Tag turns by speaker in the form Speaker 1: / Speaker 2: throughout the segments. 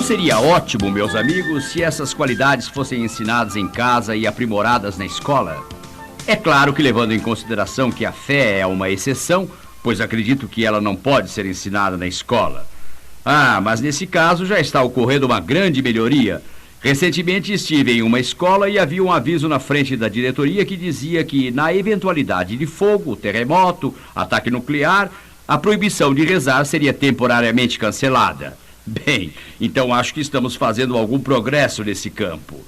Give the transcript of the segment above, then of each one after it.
Speaker 1: seria ótimo, meus amigos, se essas qualidades fossem ensinadas em casa e aprimoradas na escola? É claro que levando em consideração que a fé é uma exceção, pois acredito que ela não pode ser ensinada na escola. Mas nesse caso já está ocorrendo uma grande melhoria. Recentemente estive em uma escola e havia um aviso na frente da diretoria que dizia que, na eventualidade de fogo, terremoto, ataque nuclear, a proibição de rezar seria temporariamente cancelada. Bem, então acho que estamos fazendo algum progresso nesse campo.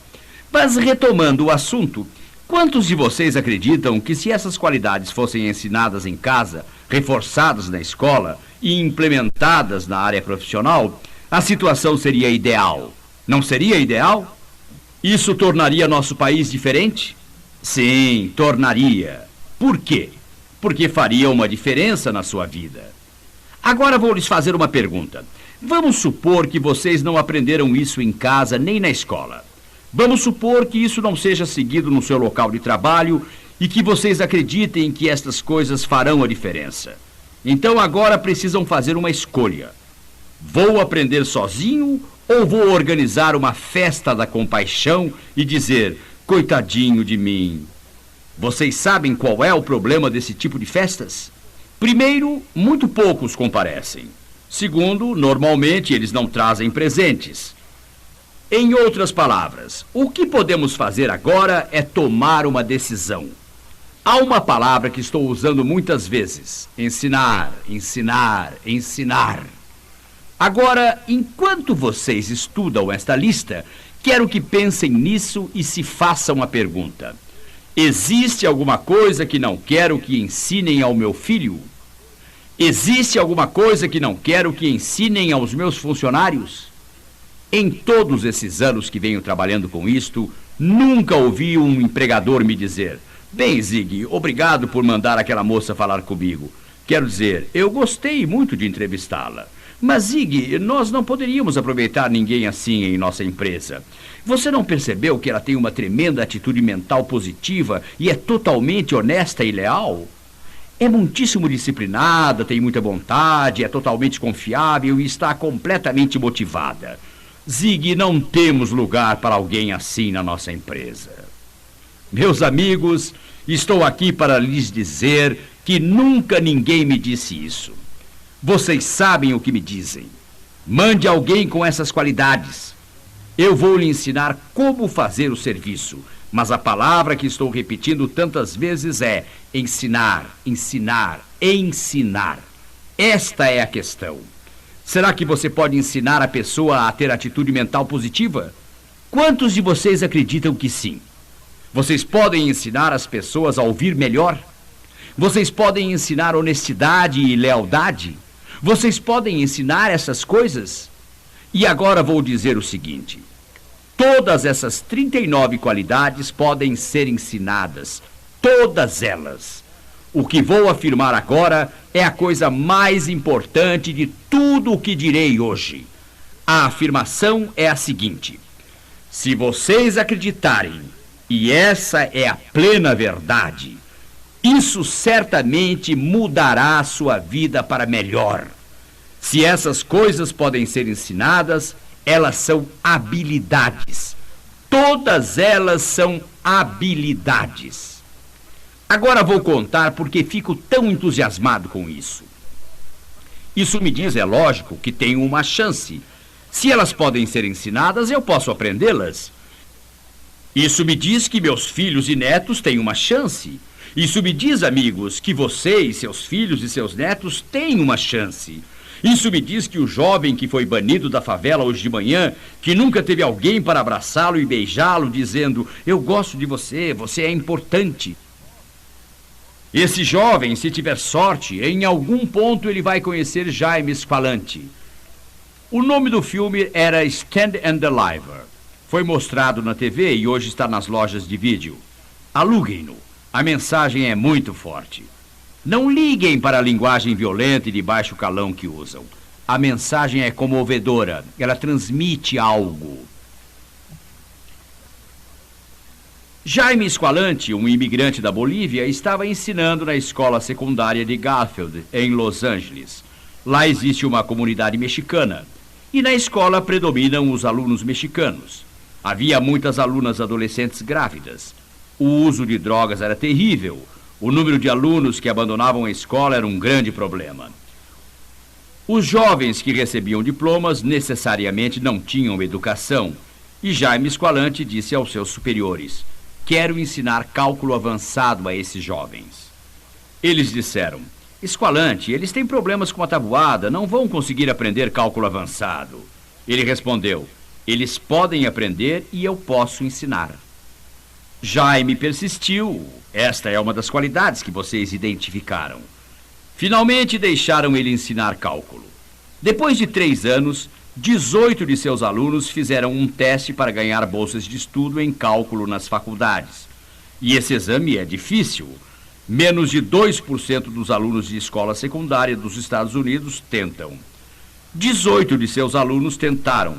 Speaker 1: Mas retomando o assunto, quantos de vocês acreditam que se essas qualidades fossem ensinadas em casa, reforçadas na escola e implementadas na área profissional, a situação seria ideal? Não seria ideal? Isso tornaria nosso país diferente? Sim, tornaria. Por quê? Porque faria uma diferença na sua vida. Agora vou lhes fazer uma pergunta. Vamos supor que vocês não aprenderam isso em casa nem na escola. Vamos supor que isso não seja seguido no seu local de trabalho e que vocês acreditem que estas coisas farão a diferença. Então agora precisam fazer uma escolha. Vou aprender sozinho ou vou organizar uma festa da compaixão e dizer, coitadinho de mim? Vocês sabem qual é o problema desse tipo de festas? Primeiro, muito poucos comparecem. Segundo, normalmente eles não trazem presentes. Em outras palavras, o que podemos fazer agora é tomar uma decisão. Há uma palavra que estou usando muitas vezes: ensinar, ensinar, ensinar. Agora, enquanto vocês estudam esta lista, quero que pensem nisso e se façam a pergunta: existe alguma coisa que não quero que ensinem ao meu filho? Existe alguma coisa que não quero que ensinem aos meus funcionários? Em todos esses anos que venho trabalhando com isto, nunca ouvi um empregador me dizer: bem, Zig, obrigado por mandar aquela moça falar comigo. Quero dizer, eu gostei muito de entrevistá-la. Mas, Zig, nós não poderíamos aproveitar ninguém assim em nossa empresa. Você não percebeu que ela tem uma tremenda atitude mental positiva e é totalmente honesta e leal? É muitíssimo disciplinada, tem muita vontade, é totalmente confiável e está completamente motivada. Zig, não temos lugar para alguém assim na nossa empresa. Meus amigos, estou aqui para lhes dizer que nunca ninguém me disse isso. Vocês sabem o que me dizem. Mande alguém com essas qualidades. Eu vou lhe ensinar como fazer o serviço, mas a palavra que estou repetindo tantas vezes é ensinar, ensinar, ensinar. Esta é a questão. Será que você pode ensinar a pessoa a ter atitude mental positiva? Quantos de vocês acreditam que sim? Vocês podem ensinar as pessoas a ouvir melhor? Vocês podem ensinar honestidade e lealdade? Vocês podem ensinar essas coisas? E agora vou dizer o seguinte: todas essas 39 qualidades podem ser ensinadas, todas elas. O que vou afirmar agora é a coisa mais importante de tudo o que direi hoje. A afirmação é a seguinte: se vocês acreditarem, e essa é a plena verdade, isso certamente mudará a sua vida para melhor. Se essas coisas podem ser ensinadas, elas são habilidades. Todas elas são habilidades. Agora vou contar porque fico tão entusiasmado com isso. Isso me diz, é lógico, que tenho uma chance. Se elas podem ser ensinadas, eu posso aprendê-las. Isso me diz que meus filhos e netos têm uma chance. Isso me diz, amigos, que vocês, seus filhos e seus netos têm uma chance. Isso me diz que o jovem que foi banido da favela hoje de manhã, que nunca teve alguém para abraçá-lo e beijá-lo, dizendo: eu gosto de você, você é importante. Esse jovem, se tiver sorte, em algum ponto ele vai conhecer Jaime Esqualante. O nome do filme era Stand and Deliver. Foi mostrado na TV e hoje está nas lojas de vídeo. Aluguem-no. A mensagem é muito forte. Não liguem para a linguagem violenta e de baixo calão que usam. A mensagem é comovedora. Ela transmite algo. Jaime Esqualante, um imigrante da Bolívia, estava ensinando na escola secundária de Garfield, em Los Angeles. Lá existe uma comunidade mexicana. E na escola predominam os alunos mexicanos. Havia muitas alunas adolescentes grávidas. O uso de drogas era terrível. O número de alunos que abandonavam a escola era um grande problema. Os jovens que recebiam diplomas necessariamente não tinham educação. E Jaime Esqualante disse aos seus superiores: quero ensinar cálculo avançado a esses jovens. Eles disseram: Esqualante, eles têm problemas com a tabuada, não vão conseguir aprender cálculo avançado. Ele respondeu: eles podem aprender e eu posso ensinar. Jaime persistiu: esta é uma das qualidades que vocês identificaram. Finalmente deixaram ele ensinar cálculo. Depois de 3 anos, 18 de seus alunos fizeram um teste para ganhar bolsas de estudo em cálculo nas faculdades. E esse exame é difícil. Menos de 2% dos alunos de escola secundária dos Estados Unidos tentam. 18 de seus alunos tentaram.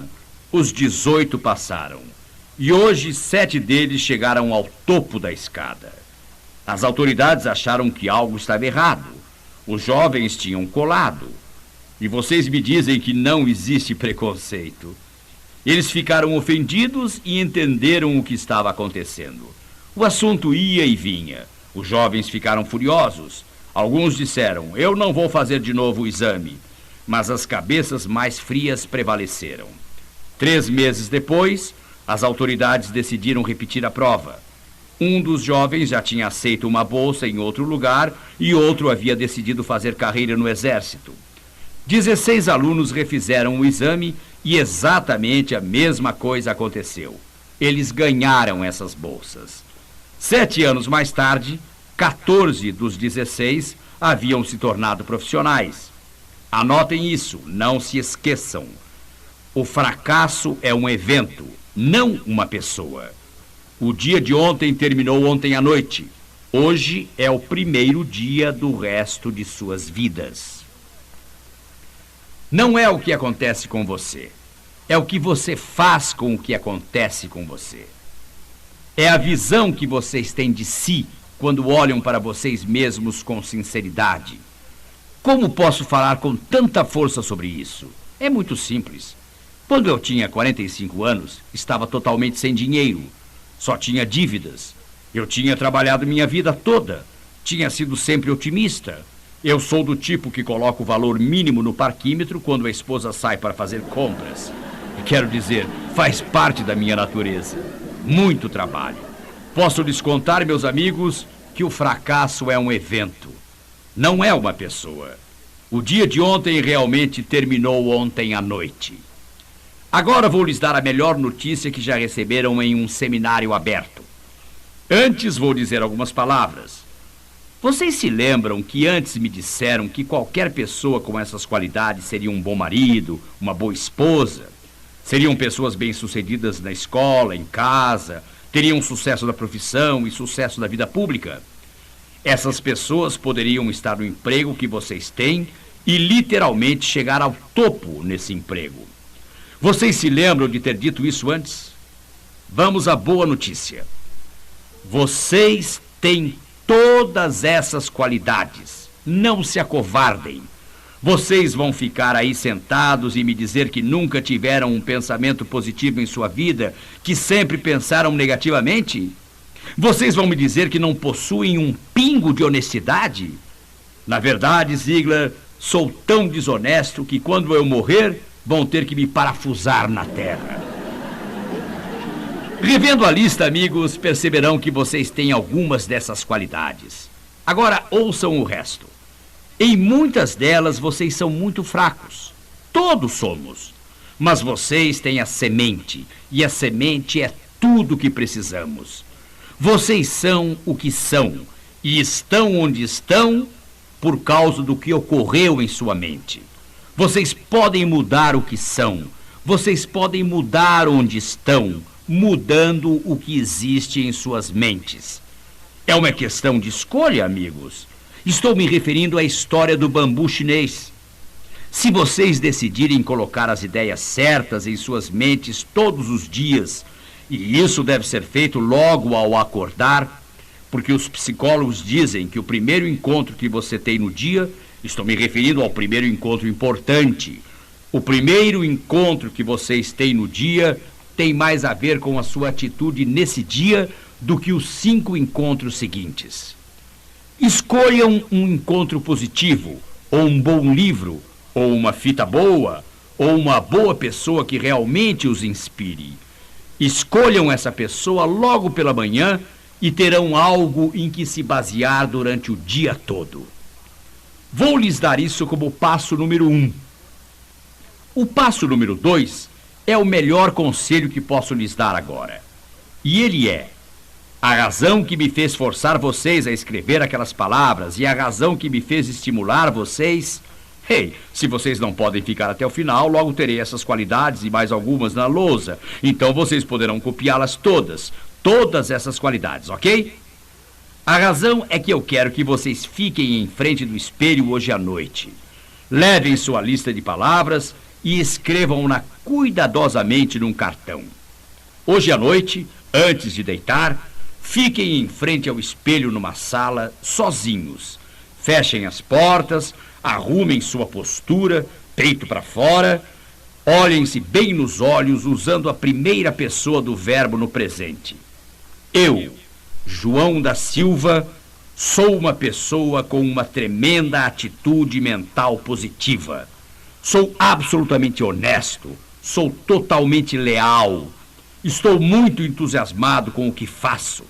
Speaker 1: Os 18 passaram. E hoje 7 deles chegaram ao topo da escada. As autoridades acharam que algo estava errado. Os jovens tinham colado. E vocês me dizem que não existe preconceito. Eles ficaram ofendidos e entenderam o que estava acontecendo. O assunto ia e vinha. Os jovens ficaram furiosos. Alguns disseram: eu não vou fazer de novo o exame. Mas as cabeças mais frias prevaleceram. 3 meses depois, as autoridades decidiram repetir a prova. Um dos jovens já tinha aceito uma bolsa em outro lugar e outro havia decidido fazer carreira no exército. 16 alunos refizeram o exame e exatamente a mesma coisa aconteceu. Eles ganharam essas bolsas. 7 anos mais tarde, 14 dos 16 haviam se tornado profissionais. Anotem isso, não se esqueçam. O fracasso é um evento, não uma pessoa. O dia de ontem terminou ontem à noite. Hoje é o primeiro dia do resto de suas vidas. Não é o que acontece com você. É o que você faz com o que acontece com você. É a visão que vocês têm de si quando olham para vocês mesmos com sinceridade. Como posso falar com tanta força sobre isso? É muito simples. Quando eu tinha 45 anos, estava totalmente sem dinheiro. Só tinha dívidas. Eu tinha trabalhado minha vida toda. Tinha sido sempre otimista. Eu sou do tipo que coloca o valor mínimo no parquímetro quando a esposa sai para fazer compras. Quero dizer, faz parte da minha natureza. Muito trabalho. Posso lhes contar, meus amigos, que o fracasso é um evento. Não é uma pessoa. O dia de ontem realmente terminou ontem à noite. Agora vou lhes dar a melhor notícia que já receberam em um seminário aberto. Antes vou dizer algumas palavras. Vocês se lembram que antes me disseram que qualquer pessoa com essas qualidades seria um bom marido, uma boa esposa? Seriam pessoas bem-sucedidas na escola, em casa, teriam sucesso da profissão e sucesso da vida pública? Essas pessoas poderiam estar no emprego que vocês têm e literalmente chegar ao topo nesse emprego. Vocês se lembram de ter dito isso antes? Vamos à boa notícia. Vocês têm todas essas qualidades. Não se acovardem. Vocês vão ficar aí sentados e me dizer que nunca tiveram um pensamento positivo em sua vida, que sempre pensaram negativamente? Vocês vão me dizer que não possuem um pingo de honestidade? Na verdade, Ziegler, sou tão desonesto que quando eu morrer, vão ter que me parafusar na terra. Revendo a lista, amigos, perceberão que vocês têm algumas dessas qualidades. Agora, ouçam o resto. Em muitas delas, vocês são muito fracos. Todos somos. Mas vocês têm a semente, e a semente é tudo o que precisamos. Vocês são o que são, e estão onde estão por causa do que ocorreu em sua mente. Vocês podem mudar o que são. Vocês podem mudar onde estão, mudando o que existe em suas mentes. É uma questão de escolha, amigos. Estou me referindo à história do bambu chinês. Se vocês decidirem colocar as ideias certas em suas mentes todos os dias, e isso deve ser feito logo ao acordar, porque os psicólogos dizem que o primeiro encontro que você tem no dia, estou me referindo ao primeiro encontro importante, O primeiro encontro que vocês têm no dia tem mais a ver com a sua atitude nesse dia do que os 5 encontros seguintes. Escolham um encontro positivo, ou um bom livro, ou uma fita boa, ou uma boa pessoa que realmente os inspire. Escolham essa pessoa logo pela manhã e terão algo em que se basear durante o dia todo. Vou lhes dar isso como passo número 1. O passo número 2 é o melhor conselho que posso lhes dar agora. E ele é: a razão que me fez forçar vocês a escrever aquelas palavras e a razão que me fez estimular vocês... se vocês não podem ficar até o final, logo terei essas qualidades e mais algumas na lousa. Então vocês poderão copiá-las todas essas qualidades, ok? A razão é que eu quero que vocês fiquem em frente do espelho hoje à noite. Levem sua lista de palavras e escrevam-na cuidadosamente num cartão. Hoje à noite, antes de deitar, fiquem em frente ao espelho numa sala, sozinhos. Fechem as portas, arrumem sua postura, peito para fora, olhem-se bem nos olhos usando a primeira pessoa do verbo no presente. Eu, João da Silva, sou uma pessoa com uma tremenda atitude mental positiva. Sou absolutamente honesto, sou totalmente leal, estou muito entusiasmado com o que faço.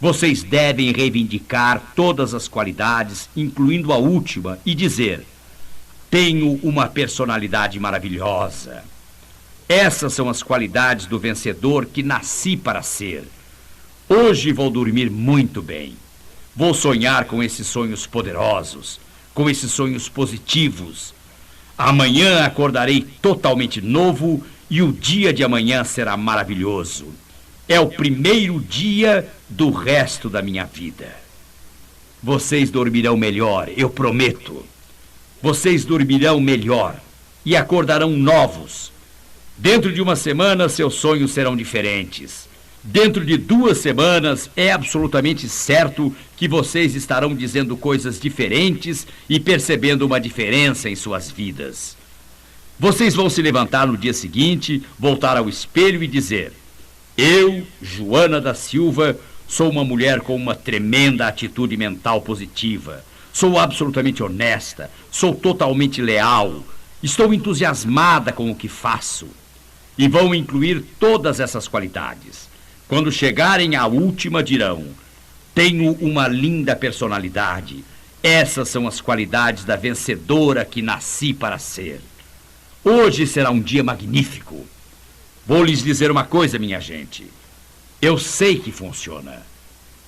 Speaker 1: Vocês devem reivindicar todas as qualidades, incluindo a última, e dizer: tenho uma personalidade maravilhosa. Essas são as qualidades do vencedor que nasci para ser. Hoje vou dormir muito bem. Vou sonhar com esses sonhos poderosos, com esses sonhos positivos. Amanhã acordarei totalmente novo e o dia de amanhã será maravilhoso. É o primeiro dia do resto da minha vida. Vocês dormirão melhor, eu prometo. Vocês dormirão melhor e acordarão novos. Dentro de uma semana, seus sonhos serão diferentes. Dentro de 2 semanas, é absolutamente certo que vocês estarão dizendo coisas diferentes e percebendo uma diferença em suas vidas. Vocês vão se levantar no dia seguinte, voltar ao espelho e dizer: eu, Joana da Silva, sou uma mulher com uma tremenda atitude mental positiva. Sou absolutamente honesta, sou totalmente leal, estou entusiasmada com o que faço. E vão incluir todas essas qualidades. Quando chegarem à última, dirão: tenho uma linda personalidade. Essas são as qualidades da vencedora que nasci para ser. Hoje será um dia magnífico. Vou lhes dizer uma coisa, minha gente. Eu sei que funciona.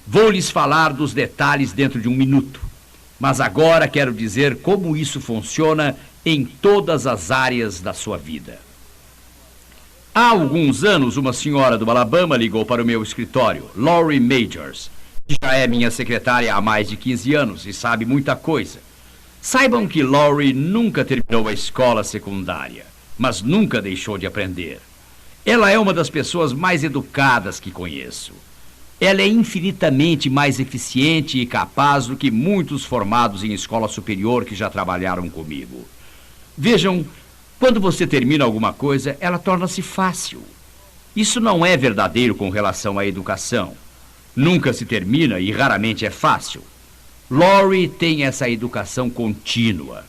Speaker 1: Vou lhes falar dos detalhes dentro de 1 minuto. Mas agora quero dizer como isso funciona em todas as áreas da sua vida. Há alguns anos, uma senhora do Alabama ligou para o meu escritório, Laurie Majors, que já é minha secretária há mais de 15 anos e sabe muita coisa. Saibam que Laurie nunca terminou a escola secundária, mas nunca deixou de aprender. Ela é uma das pessoas mais educadas que conheço. Ela é infinitamente mais eficiente e capaz do que muitos formados em escola superior que já trabalharam comigo. Vejam, quando você termina alguma coisa, ela torna-se fácil. Isso não é verdadeiro com relação à educação. Nunca se termina e raramente é fácil. Laurie tem essa educação contínua.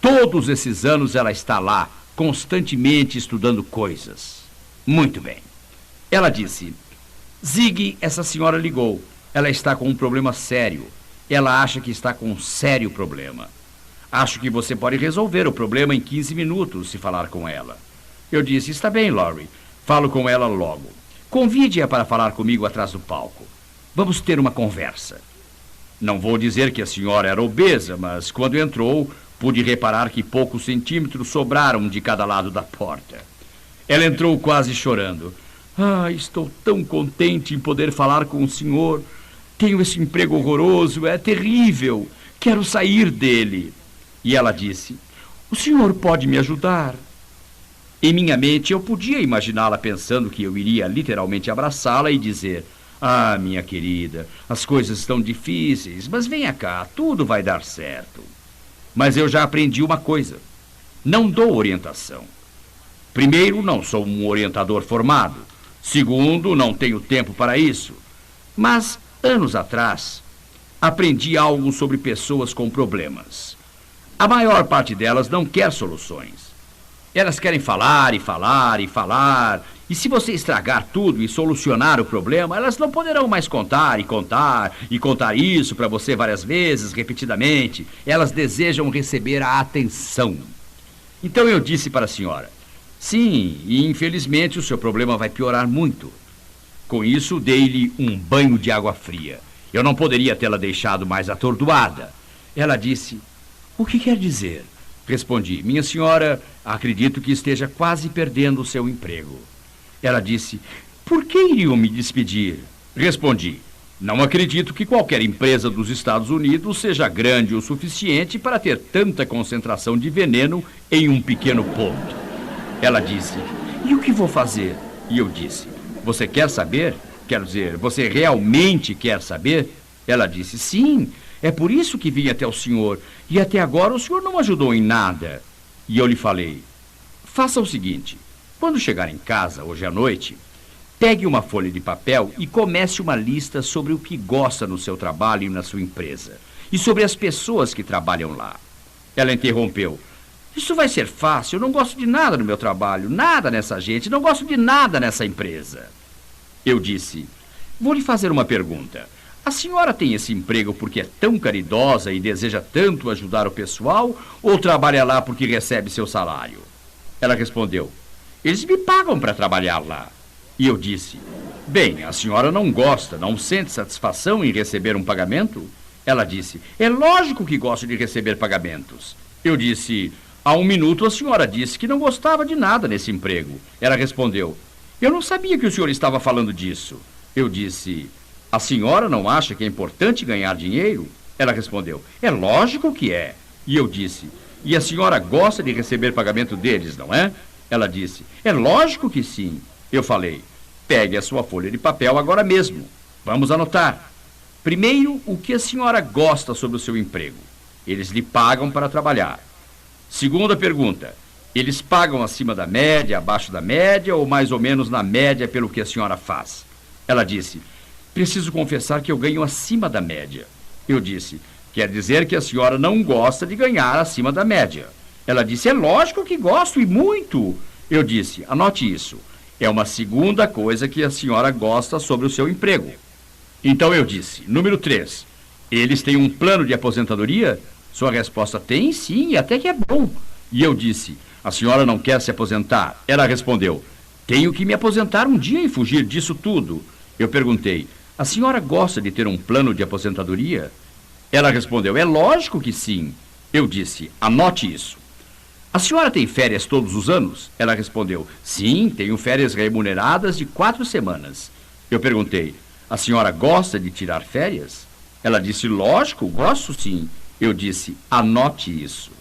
Speaker 1: Todos esses anos ela está lá, constantemente estudando coisas. Muito bem. Ela disse: Zig, essa senhora ligou. Ela está com um problema sério. Ela acha que está com um sério problema. Acho que você pode resolver o problema em 15 minutos, se falar com ela. Eu disse: está bem, Laurie. Falo com ela logo. Convide-a para falar comigo atrás do palco. Vamos ter uma conversa. Não vou dizer que a senhora era obesa, mas quando entrou, pude reparar que poucos centímetros sobraram de cada lado da porta. Ela entrou quase chorando. Estou tão contente em poder falar com o senhor. Tenho esse emprego horroroso, é terrível. Quero sair dele. E ela disse: o senhor pode me ajudar? Em minha mente, eu podia imaginá-la pensando que eu iria literalmente abraçá-la e dizer: minha querida, as coisas estão difíceis, mas venha cá, tudo vai dar certo. Mas eu já aprendi uma coisa. Não dou orientação. Primeiro, não sou um orientador formado. Segundo, não tenho tempo para isso. Mas, anos atrás, aprendi algo sobre pessoas com problemas. A maior parte delas não quer soluções. Elas querem falar e falar e falar. E se você estragar tudo e solucionar o problema, elas não poderão mais contar e contar e contar isso para você várias vezes, repetidamente. Elas desejam receber a atenção. Então eu disse para a senhora: sim, e infelizmente o seu problema vai piorar muito. Com isso, dei-lhe um banho de água fria. Eu não poderia tê-la deixado mais atordoada. Ela disse: o que quer dizer? Respondi: minha senhora, acredito que esteja quase perdendo o seu emprego. Ela disse: por que iriam me despedir? Respondi: não acredito que qualquer empresa dos Estados Unidos seja grande o suficiente para ter tanta concentração de veneno em um pequeno ponto. Ela disse: e o que vou fazer? E eu disse: você quer saber? Quer dizer, você realmente quer saber? Ela disse: sim, é por isso que vim até o senhor. E até agora o senhor não ajudou em nada. E eu lhe falei: faça o seguinte, quando chegar em casa hoje à noite, pegue uma folha de papel e comece uma lista sobre o que gosta no seu trabalho e na sua empresa. E sobre as pessoas que trabalham lá. Ela interrompeu: isso vai ser fácil, eu não gosto de nada no meu trabalho, nada nessa gente, não gosto de nada nessa empresa. Eu disse: vou lhe fazer uma pergunta. A senhora tem esse emprego porque é tão caridosa e deseja tanto ajudar o pessoal, ou trabalha lá porque recebe seu salário? Ela respondeu: eles me pagam para trabalhar lá. E eu disse: bem, a senhora não gosta, não sente satisfação em receber um pagamento? Ela disse: é lógico que gosto de receber pagamentos. Eu disse: há um minuto a senhora disse que não gostava de nada nesse emprego. Ela respondeu: eu não sabia que o senhor estava falando disso. Eu disse: a senhora não acha que é importante ganhar dinheiro? Ela respondeu: é lógico que é. E eu disse: e a senhora gosta de receber pagamento deles, não é? Ela disse: é lógico que sim. Eu falei: pegue a sua folha de papel agora mesmo. Vamos anotar. Primeiro, o que a senhora gosta sobre o seu emprego? Eles lhe pagam para trabalhar. Segunda pergunta: eles pagam acima da média, abaixo da média ou mais ou menos na média pelo que a senhora faz? Ela disse: preciso confessar que eu ganho acima da média. Eu disse: quer dizer que a senhora não gosta de ganhar acima da média. Ela disse: é lógico que gosto e muito. Eu disse: anote isso. É uma segunda coisa que a senhora gosta sobre o seu emprego. Então eu disse: número 3. Eles têm um plano de aposentadoria? Sua resposta: tem sim, e até que é bom. E eu disse: a senhora não quer se aposentar? Ela respondeu: tenho que me aposentar um dia e fugir disso tudo. Eu perguntei: a senhora gosta de ter um plano de aposentadoria? Ela respondeu: é lógico que sim. Eu disse: anote isso. A senhora tem férias todos os anos? Ela respondeu: sim, tenho férias remuneradas de 4 semanas. Eu perguntei: a senhora gosta de tirar férias? Ela disse: lógico, gosto sim. Eu disse: anote isso.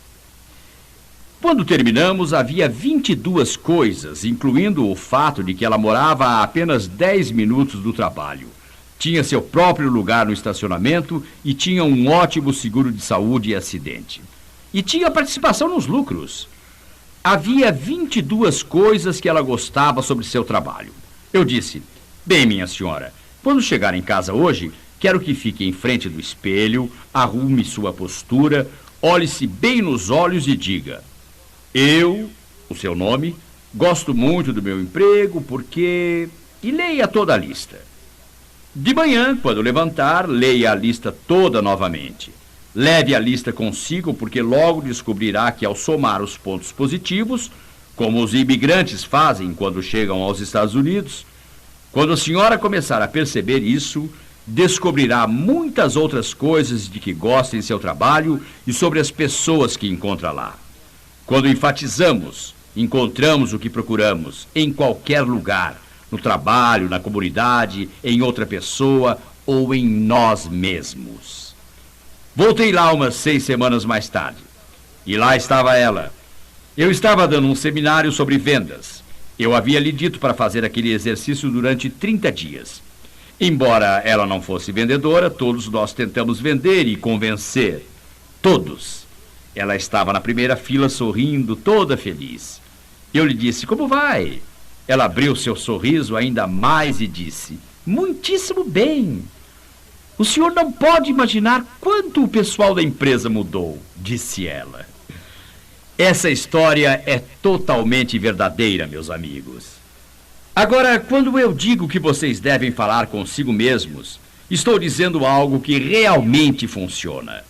Speaker 1: Quando terminamos, havia 22 coisas, incluindo o fato de que ela morava a apenas 10 minutos do trabalho. Tinha seu próprio lugar no estacionamento e tinha um ótimo seguro de saúde e acidente. E tinha participação nos lucros. Havia 22 coisas que ela gostava sobre seu trabalho. Eu disse: bem, minha senhora, quando chegar em casa hoje, quero que fique em frente do espelho, arrume sua postura, olhe-se bem nos olhos e diga: eu, o seu nome, gosto muito do meu emprego porque... E leia toda a lista. De manhã, quando levantar, leia a lista toda novamente. Leve a lista consigo, porque logo descobrirá que ao somar os pontos positivos, como os imigrantes fazem quando chegam aos Estados Unidos, quando a senhora começar a perceber isso, descobrirá muitas outras coisas de que gosta em seu trabalho e sobre as pessoas que encontra lá. Quando enfatizamos, encontramos o que procuramos em qualquer lugar, no trabalho, na comunidade, em outra pessoa ou em nós mesmos. Voltei lá umas 6 semanas mais tarde. E lá estava ela. Eu estava dando um seminário sobre vendas. Eu havia lhe dito para fazer aquele exercício durante 30 dias. Embora ela não fosse vendedora, todos nós tentamos vender e convencer. Todos. Ela estava na primeira fila sorrindo, toda feliz. Eu lhe disse: como vai? Ela abriu seu sorriso ainda mais e disse: muitíssimo bem. O senhor não pode imaginar quanto o pessoal da empresa mudou, disse ela. Essa história é totalmente verdadeira, meus amigos. Agora, quando eu digo que vocês devem falar consigo mesmos, estou dizendo algo que realmente funciona.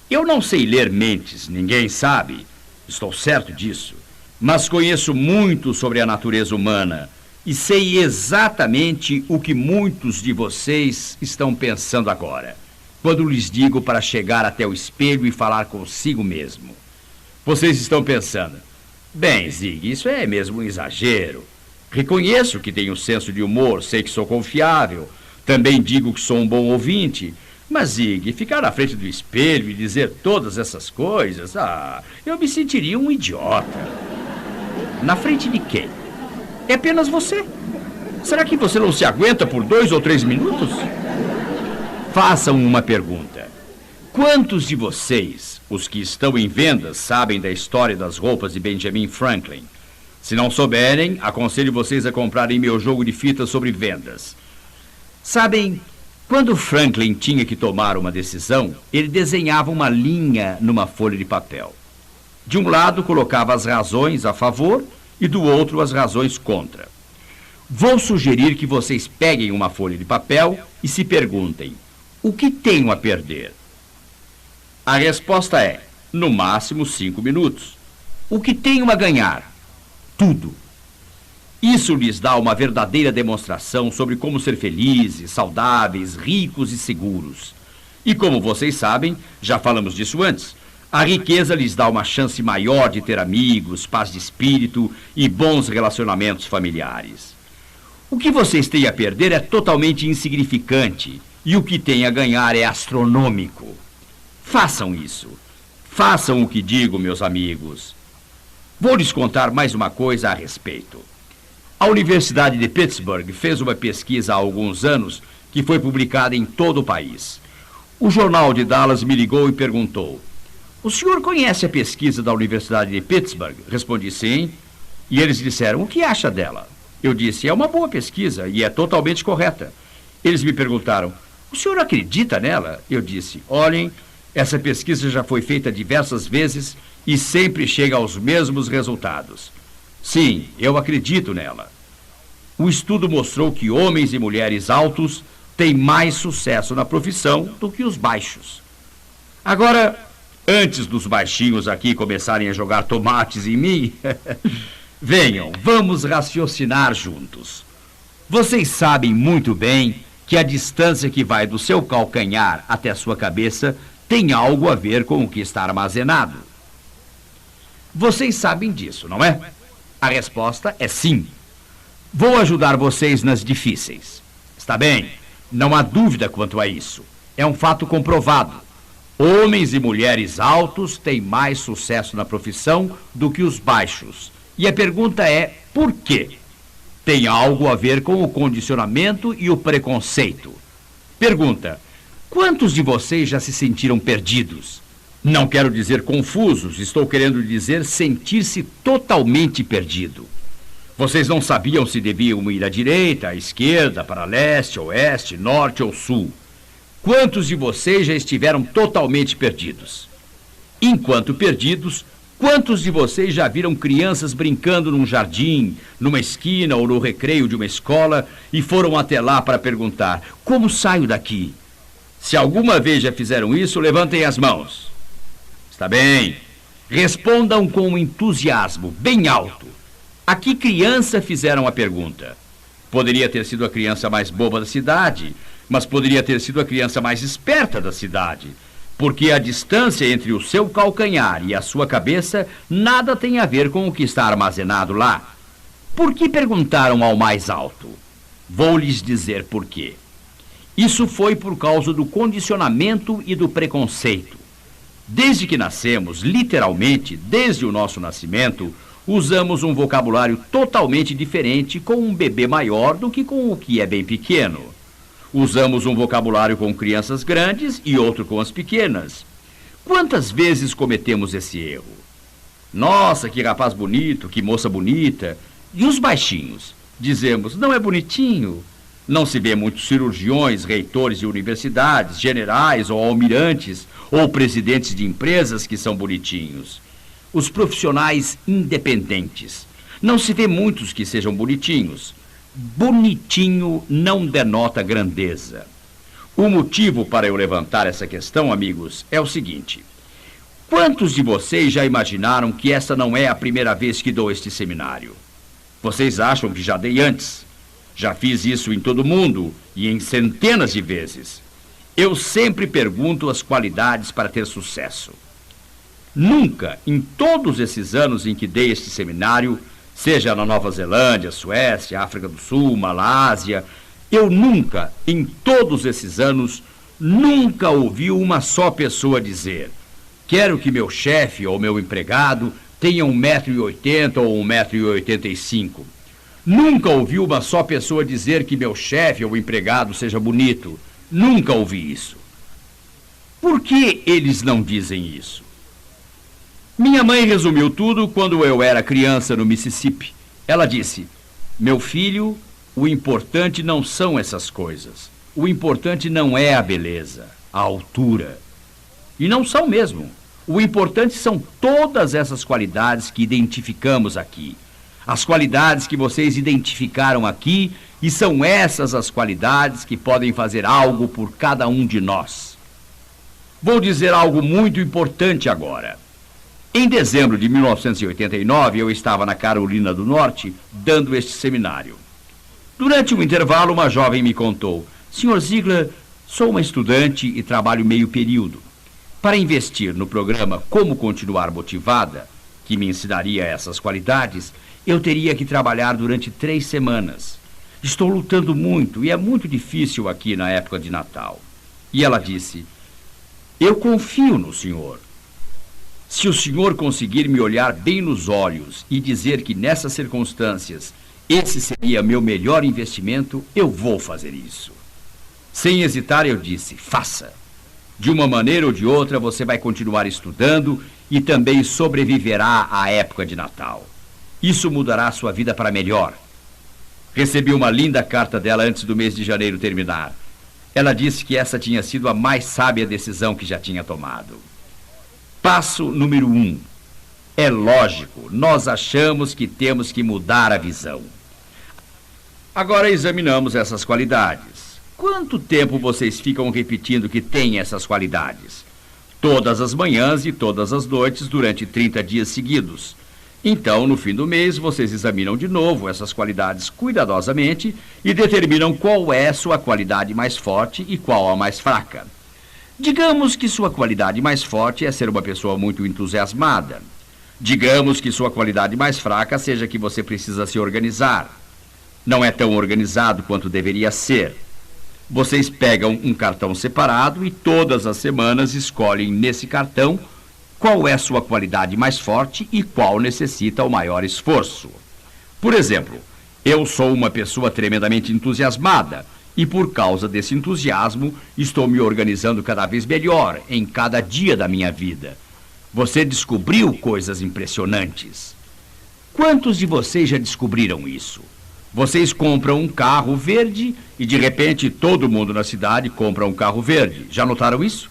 Speaker 1: Eu não sei ler mentes, ninguém sabe, estou certo disso, mas conheço muito sobre a natureza humana e sei exatamente o que muitos de vocês estão pensando agora, quando lhes digo para chegar até o espelho e falar consigo mesmo. Vocês estão pensando: bem, Zig, isso é mesmo um exagero. Reconheço que tenho senso de humor, sei que sou confiável, também digo que sou um bom ouvinte, mas, Zig, ficar na frente do espelho e dizer todas essas coisas, eu me sentiria um idiota. Na frente de quem? É apenas você. Será que você não se aguenta por 2 ou 3 minutos? Façam uma pergunta. Quantos de vocês, os que estão em vendas, sabem da história das roupas de Benjamin Franklin? Se não souberem, aconselho vocês a comprarem meu jogo de fitas sobre vendas. Sabem, quando Franklin tinha que tomar uma decisão, ele desenhava uma linha numa folha de papel. De um lado colocava as razões a favor e do outro as razões contra. Vou sugerir que vocês peguem uma folha de papel e se perguntem: o que tenho a perder? A resposta é, no máximo 5 minutos. O que tenho a ganhar? Tudo. Isso lhes dá uma verdadeira demonstração sobre como ser felizes, saudáveis, ricos e seguros. E como vocês sabem, já falamos disso antes, a riqueza lhes dá uma chance maior de ter amigos, paz de espírito e bons relacionamentos familiares. O que vocês têm a perder é totalmente insignificante e o que têm a ganhar é astronômico. Façam isso. Façam o que digo, meus amigos. Vou lhes contar mais uma coisa a respeito. A Universidade de Pittsburgh fez uma pesquisa há alguns anos que foi publicada em todo o país. O jornal de Dallas me ligou e perguntou: o senhor conhece a pesquisa da Universidade de Pittsburgh? Respondi sim. E eles disseram: o que acha dela? Eu disse: é uma boa pesquisa e é totalmente correta. Eles me perguntaram: o senhor acredita nela? Eu disse: olhem, essa pesquisa já foi feita diversas vezes e sempre chega aos mesmos resultados. Sim, eu acredito nela. O estudo mostrou que homens e mulheres altos têm mais sucesso na profissão do que os baixos. Agora, antes dos baixinhos aqui começarem a jogar tomates em mim, venham, vamos raciocinar juntos. Vocês sabem muito bem que a distância que vai do seu calcanhar até a sua cabeça tem algo a ver com o que está armazenado. Vocês sabem disso, não é? A resposta é sim. Vou ajudar vocês nas difíceis. Está bem? Não há dúvida quanto a isso. É um fato comprovado. Homens e mulheres altos têm mais sucesso na profissão do que os baixos. E a pergunta é: por quê? Tem algo a ver com o condicionamento e o preconceito. Pergunta: quantos de vocês já se sentiram perdidos? Não quero dizer confusos, estou querendo dizer sentir-se totalmente perdido. Vocês não sabiam se deviam ir à direita, à esquerda, para leste, oeste, norte ou sul. Quantos de vocês já estiveram totalmente perdidos? Enquanto perdidos, quantos de vocês já viram crianças brincando num jardim, numa esquina ou no recreio de uma escola e foram até lá para perguntar: como saio daqui? Se alguma vez já fizeram isso, levantem as mãos. Está bem. Respondam com entusiasmo, bem alto. A que criança fizeram a pergunta? Poderia ter sido a criança mais boba da cidade, mas poderia ter sido a criança mais esperta da cidade, porque a distância entre o seu calcanhar e a sua cabeça nada tem a ver com o que está armazenado lá. Por que perguntaram ao mais alto? Vou lhes dizer por quê. Isso foi por causa do condicionamento e do preconceito. Desde que nascemos, literalmente, desde o nosso nascimento, usamos um vocabulário totalmente diferente com um bebê maior do que com o que é bem pequeno. Usamos um vocabulário com crianças grandes e outro com as pequenas. Quantas vezes cometemos esse erro? Nossa, que rapaz bonito, que moça bonita. E os baixinhos? Dizemos, não é bonitinho. Não se vê muitos cirurgiões, reitores de universidades, generais ou almirantes, ou presidentes de empresas que são bonitinhos. Os profissionais independentes. Não se vê muitos que sejam bonitinhos. Bonitinho não denota grandeza. O motivo para eu levantar essa questão, amigos, é o seguinte. Quantos de vocês já imaginaram que essa não é a primeira vez que dou este seminário? Vocês acham que já dei antes? Já fiz isso em todo mundo e em centenas de vezes. Eu sempre pergunto as qualidades para ter sucesso. Nunca, em todos esses anos em que dei este seminário, seja na Nova Zelândia, Suécia, África do Sul, Malásia, eu nunca, em todos esses anos, nunca ouvi uma só pessoa dizer: quero que meu chefe ou meu empregado tenha 1,80 m ou 1,85 m. Nunca ouvi uma só pessoa dizer que meu chefe ou empregado seja bonito. Nunca ouvi isso. Por que eles não dizem isso? Minha mãe resumiu tudo quando eu era criança no Mississippi. Ela disse: meu filho, o importante não são essas coisas. O importante não é a beleza, a altura. E não são mesmo. O importante são todas essas qualidades que identificamos aqui. As qualidades que vocês identificaram aqui, e são essas as qualidades que podem fazer algo por cada um de nós. Vou dizer algo muito importante agora. Em dezembro de 1989, eu estava na Carolina do Norte, dando este seminário. Durante um intervalo, uma jovem me contou: Sr. Ziegler, sou uma estudante e trabalho meio período. Para investir no programa Como Continuar Motivada, que me ensinaria essas qualidades, eu teria que trabalhar durante 3 semanas. Estou lutando muito e é muito difícil aqui na época de Natal. E ela disse: eu confio no senhor. Se o senhor conseguir me olhar bem nos olhos e dizer que nessas circunstâncias esse seria meu melhor investimento, eu vou fazer isso. Sem hesitar, eu disse: faça. De uma maneira ou de outra, você vai continuar estudando e também sobreviverá à época de Natal. Isso mudará a sua vida para melhor. Recebi uma linda carta dela antes do mês de janeiro terminar. Ela disse que essa tinha sido a mais sábia decisão que já tinha tomado. Passo número 1. É lógico, nós achamos que temos que mudar a visão. Agora examinamos essas qualidades. Quanto tempo vocês ficam repetindo que têm essas qualidades? Todas as manhãs e todas as noites durante 30 dias seguidos. Então, no fim do mês, vocês examinam de novo essas qualidades cuidadosamente e determinam qual é sua qualidade mais forte e qual a mais fraca. Digamos que sua qualidade mais forte é ser uma pessoa muito entusiasmada. Digamos que sua qualidade mais fraca seja que você precisa se organizar. Não é tão organizado quanto deveria ser. Vocês pegam um cartão separado e todas as semanas escolhem nesse cartão qual é sua qualidade mais forte e qual necessita o maior esforço. Por exemplo, eu sou uma pessoa tremendamente entusiasmada e, por causa desse entusiasmo, estou me organizando cada vez melhor em cada dia da minha vida. Você descobriu coisas impressionantes. Quantos de vocês já descobriram isso? Vocês compram um carro verde e, de repente, todo mundo na cidade compra um carro verde. Já notaram isso?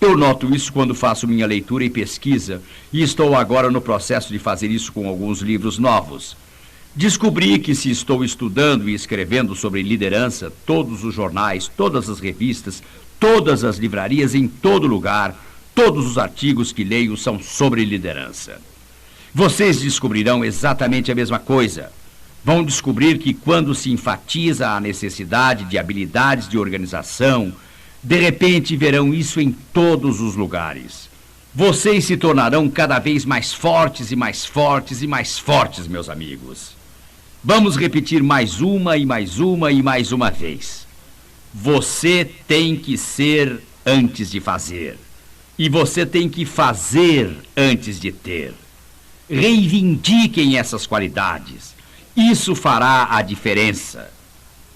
Speaker 1: Eu noto isso quando faço minha leitura e pesquisa, e estou agora no processo de fazer isso com alguns livros novos. Descobri que, se estou estudando e escrevendo sobre liderança, todos os jornais, todas as revistas, todas as livrarias, em todo lugar, todos os artigos que leio são sobre liderança. Vocês descobrirão exatamente a mesma coisa. Vão descobrir que, quando se enfatiza a necessidade de habilidades de organização, de repente verão isso em todos os lugares. Vocês se tornarão cada vez mais fortes e mais fortes e mais fortes, meus amigos. Vamos repetir mais uma e mais uma e mais uma vez. Você tem que ser antes de fazer. E você tem que fazer antes de ter. Reivindiquem essas qualidades. Isso fará a diferença.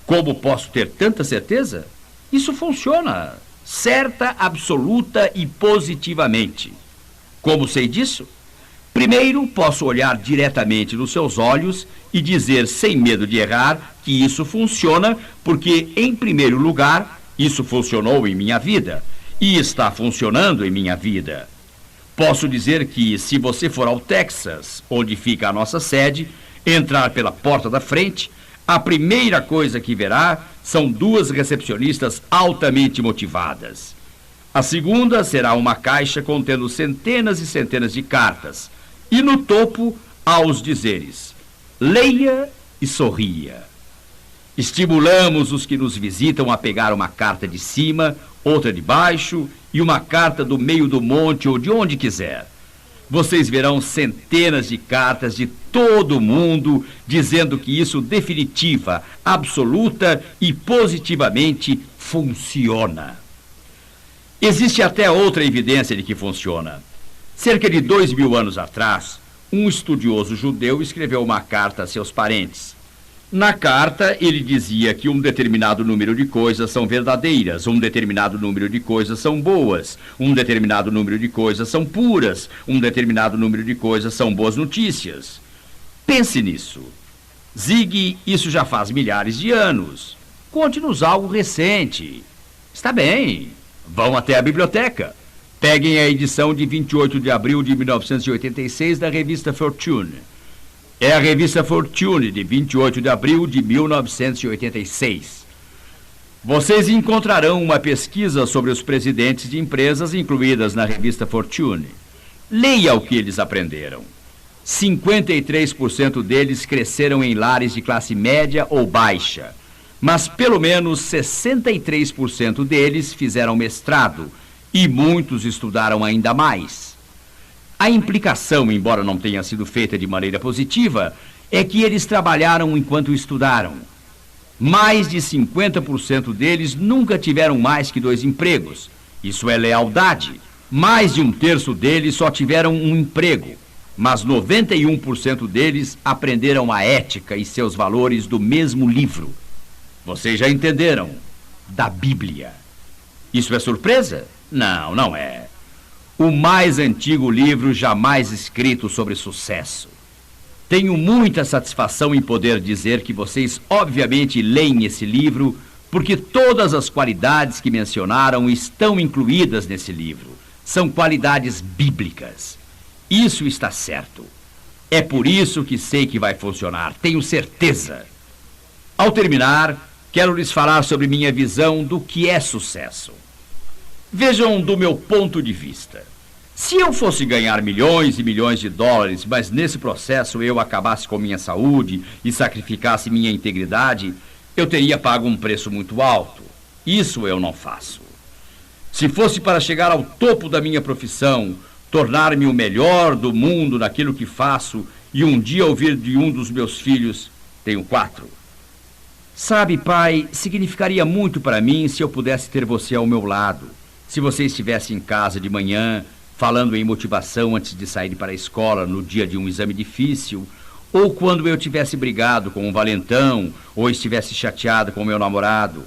Speaker 1: Como posso ter tanta certeza? Isso funciona. certa, absoluta e positivamente. Como sei disso? Primeiro, posso olhar diretamente nos seus olhos e dizer, sem medo de errar, que isso funciona porque, em primeiro lugar, isso funcionou em minha vida e está funcionando em minha vida. Posso dizer que, se você for ao Texas, onde fica a nossa sede, entrar pela porta da frente, a primeira coisa que verá são duas recepcionistas altamente motivadas. A segunda será uma caixa contendo centenas e centenas de cartas. E no topo, há os dizeres: leia e sorria. Estimulamos os que nos visitam a pegar uma carta de cima, outra de baixo e uma carta do meio do monte ou de onde quiser. Vocês verão centenas de cartas de todo mundo dizendo que isso definitiva, absoluta e positivamente funciona. Existe até outra evidência de que funciona. Cerca de 2000 anos atrás, um estudioso judeu escreveu uma carta a seus parentes. Na carta, ele dizia que um determinado número de coisas são verdadeiras, um determinado número de coisas são boas, um determinado número de coisas são puras, um determinado número de coisas são boas notícias. Pense nisso. Zig, isso já faz milhares de anos. Conte-nos algo recente. Está bem. Vão até a biblioteca. Peguem a edição de 28 de abril de 1986 da revista Fortune. É a revista Fortune, de 28 de abril de 1986. Vocês encontrarão uma pesquisa sobre os presidentes de empresas incluídas na revista Fortune. Leia o que eles aprenderam. 53% deles cresceram em lares de classe média ou baixa, mas pelo menos 63% deles fizeram mestrado e muitos estudaram ainda mais. A implicação, embora não tenha sido feita de maneira positiva, é que eles trabalharam enquanto estudaram. Mais de 50% deles nunca tiveram mais que 2 empregos. Isso é lealdade. Mais de 1/3 deles só tiveram um emprego. Mas 91% deles aprenderam a ética e seus valores do mesmo livro. Vocês já entenderam? Da Bíblia. Isso é surpresa? Não, não é. O mais antigo livro jamais escrito sobre sucesso. Tenho muita satisfação em poder dizer que vocês obviamente leem esse livro, porque todas as qualidades que mencionaram estão incluídas nesse livro. São qualidades bíblicas. Isso está certo. É por isso que sei que vai funcionar, tenho certeza. Ao terminar, quero lhes falar sobre minha visão do que é sucesso. Vejam do meu ponto de vista. Se eu fosse ganhar milhões e milhões de dólares, mas nesse processo eu acabasse com minha saúde e sacrificasse minha integridade, eu teria pago um preço muito alto. Isso eu não faço. Se fosse para chegar ao topo da minha profissão, tornar-me o melhor do mundo naquilo que faço e um dia ouvir de um dos meus filhos, tenho 4. Sabe, pai, significaria muito para mim se eu pudesse ter você ao meu lado. Se você estivesse em casa de manhã, falando em motivação antes de sair para a escola no dia de um exame difícil, ou quando eu tivesse brigado com um valentão, ou estivesse chateado com meu namorado.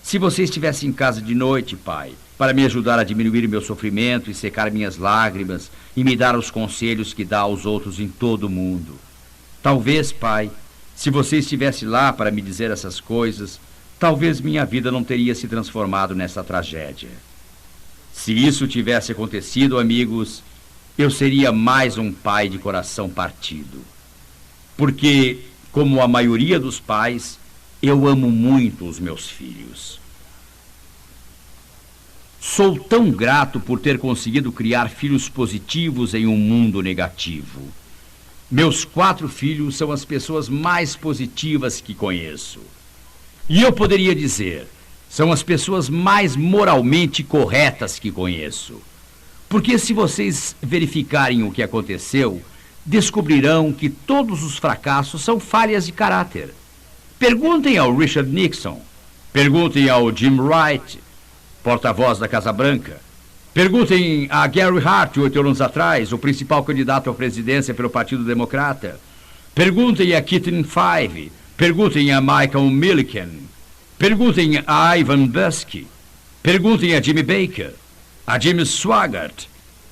Speaker 1: Se você estivesse em casa de noite, pai, para me ajudar a diminuir meu sofrimento e secar minhas lágrimas e me dar os conselhos que dá aos outros em todo o mundo. Talvez, pai, se você estivesse lá para me dizer essas coisas, talvez minha vida não teria se transformado nessa tragédia. Se isso tivesse acontecido, amigos, eu seria mais um pai de coração partido. Porque, como a maioria dos pais, eu amo muito os meus filhos. Sou tão grato por ter conseguido criar filhos positivos em um mundo negativo. Meus 4 filhos são as pessoas mais positivas que conheço. E eu poderia dizer, são as pessoas mais moralmente corretas que conheço. Porque se vocês verificarem o que aconteceu, descobrirão que todos os fracassos são falhas de caráter. Perguntem ao Richard Nixon, perguntem ao Jim Wright, porta-voz da Casa Branca. Perguntem a Gary Hart, 8 anos atrás, o principal candidato à presidência pelo Partido Democrata. Perguntem a Keaton Five. Perguntem a Michael Milliken. Perguntem a Ivan Busky. Perguntem a Jimmy Baker, a Jimmy Swaggart.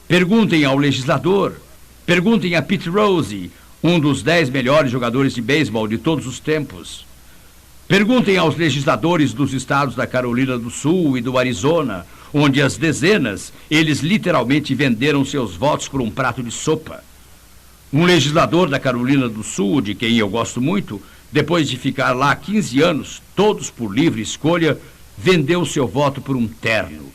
Speaker 1: Perguntem ao legislador. Perguntem a Pete Rose, um dos 10 melhores jogadores de beisebol de todos os tempos. Perguntem aos legisladores dos estados da Carolina do Sul e do Arizona, onde às dezenas eles literalmente venderam seus votos por um prato de sopa. Um legislador da Carolina do Sul, de quem eu gosto muito, depois de ficar lá 15 anos, todos por livre escolha, vendeu seu voto por um terno.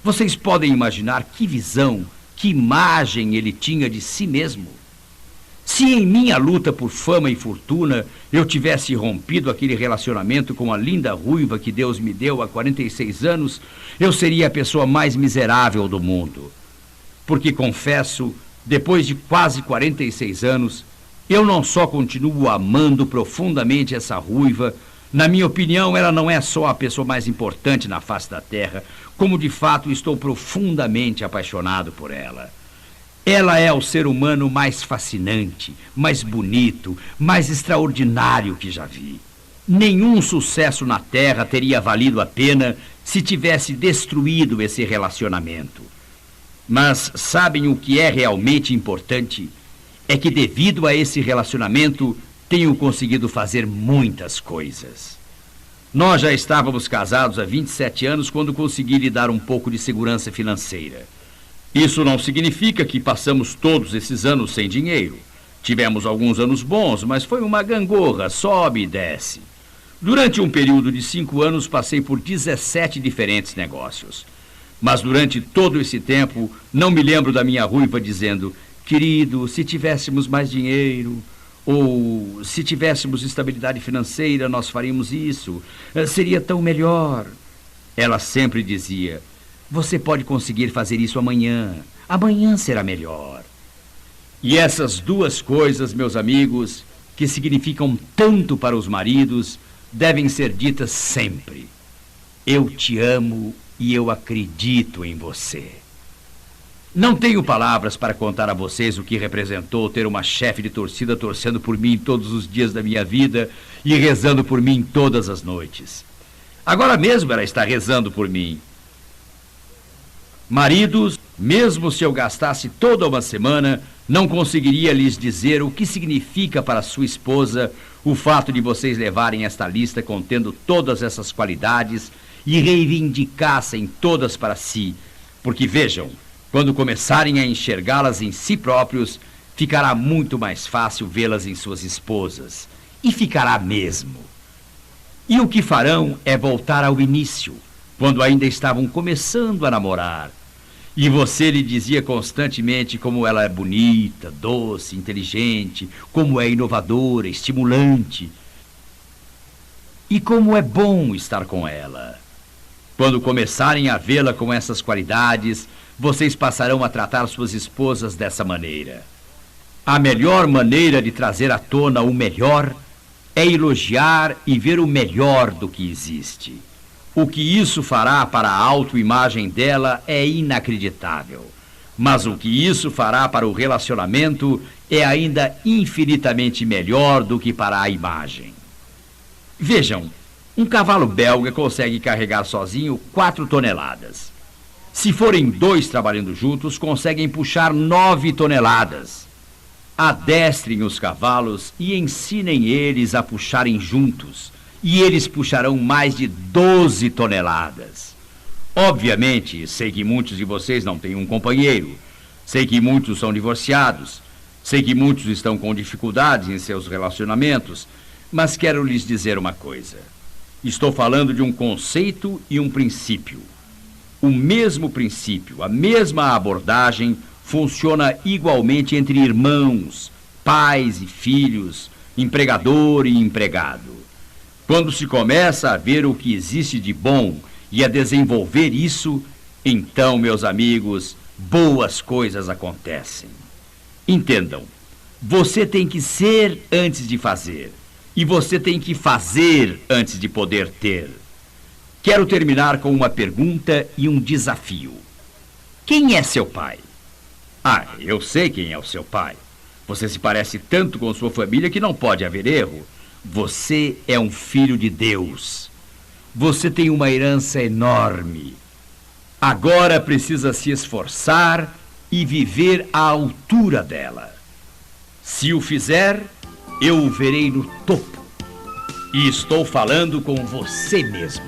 Speaker 1: Vocês podem imaginar que visão, que imagem ele tinha de si mesmo? Se em minha luta por fama e fortuna eu tivesse rompido aquele relacionamento com a linda ruiva que Deus me deu há 46 anos, eu seria a pessoa mais miserável do mundo. Porque, confesso, depois de quase 46 anos, eu não só continuo amando profundamente essa ruiva, na minha opinião, ela não é só a pessoa mais importante na face da terra, como de fato estou profundamente apaixonado por ela. Ela é o ser humano mais fascinante, mais bonito, mais extraordinário que já vi. Nenhum sucesso na Terra teria valido a pena se tivesse destruído esse relacionamento. Mas sabem o que é realmente importante? É que devido a esse relacionamento, tenho conseguido fazer muitas coisas. Nós já estávamos casados há 27 anos quando consegui lhe dar um pouco de segurança financeira. Isso não significa que passamos todos esses anos sem dinheiro. Tivemos alguns anos bons, mas foi uma gangorra, sobe e desce. Durante um período de 5 anos, passei por 17 diferentes negócios. Mas durante todo esse tempo, não me lembro da minha ruiva dizendo: querido, se tivéssemos mais dinheiro, ou se tivéssemos estabilidade financeira, nós faríamos isso. Seria tão melhor. Ela sempre dizia: você pode conseguir fazer isso amanhã. Amanhã será melhor. E essas duas coisas, meus amigos, que significam tanto para os maridos, devem ser ditas sempre. Eu te amo e eu acredito em você. Não tenho palavras para contar a vocês o que representou ter uma chefe de torcida torcendo por mim todos os dias da minha vida e rezando por mim todas as noites. Agora mesmo ela está rezando por mim. Maridos, mesmo se eu gastasse toda uma semana, não conseguiria lhes dizer o que significa para sua esposa o fato de vocês levarem esta lista contendo todas essas qualidades e reivindicassem todas para si. Porque vejam, quando começarem a enxergá-las em si próprios, ficará muito mais fácil vê-las em suas esposas. E ficará mesmo. E o que farão é voltar ao início, quando ainda estavam começando a namorar. E você lhe dizia constantemente como ela é bonita, doce, inteligente, como é inovadora, estimulante. E como é bom estar com ela. Quando começarem a vê-la com essas qualidades, vocês passarão a tratar suas esposas dessa maneira. A melhor maneira de trazer à tona o melhor é elogiar e ver o melhor do que existe. O que isso fará para a autoimagem dela é inacreditável. Mas o que isso fará para o relacionamento é ainda infinitamente melhor do que para a imagem. Vejam, um cavalo belga consegue carregar sozinho 4 toneladas. Se forem 2 trabalhando juntos, conseguem puxar 9 toneladas. Adestrem os cavalos e ensinem eles a puxarem juntos. E eles puxarão mais de 12 toneladas. Obviamente, sei que muitos de vocês não têm um companheiro. Sei que muitos são divorciados. Sei que muitos estão com dificuldades em seus relacionamentos. Mas quero lhes dizer uma coisa. Estou falando de um conceito e um princípio. O mesmo princípio, a mesma abordagem funciona igualmente entre irmãos, pais e filhos, empregador e empregado. Quando se começa a ver o que existe de bom e a desenvolver isso, então, meus amigos, boas coisas acontecem. Entendam, você tem que ser antes de fazer, e você tem que fazer antes de poder ter. Quero terminar com uma pergunta e um desafio. Quem é seu pai? Ah, eu sei quem é o seu pai. Você se parece tanto com sua família que não pode haver erro. Você é um filho de Deus. Você tem uma herança enorme. Agora precisa se esforçar e viver à altura dela. Se o fizer, eu o verei no topo. E estou falando com você mesmo.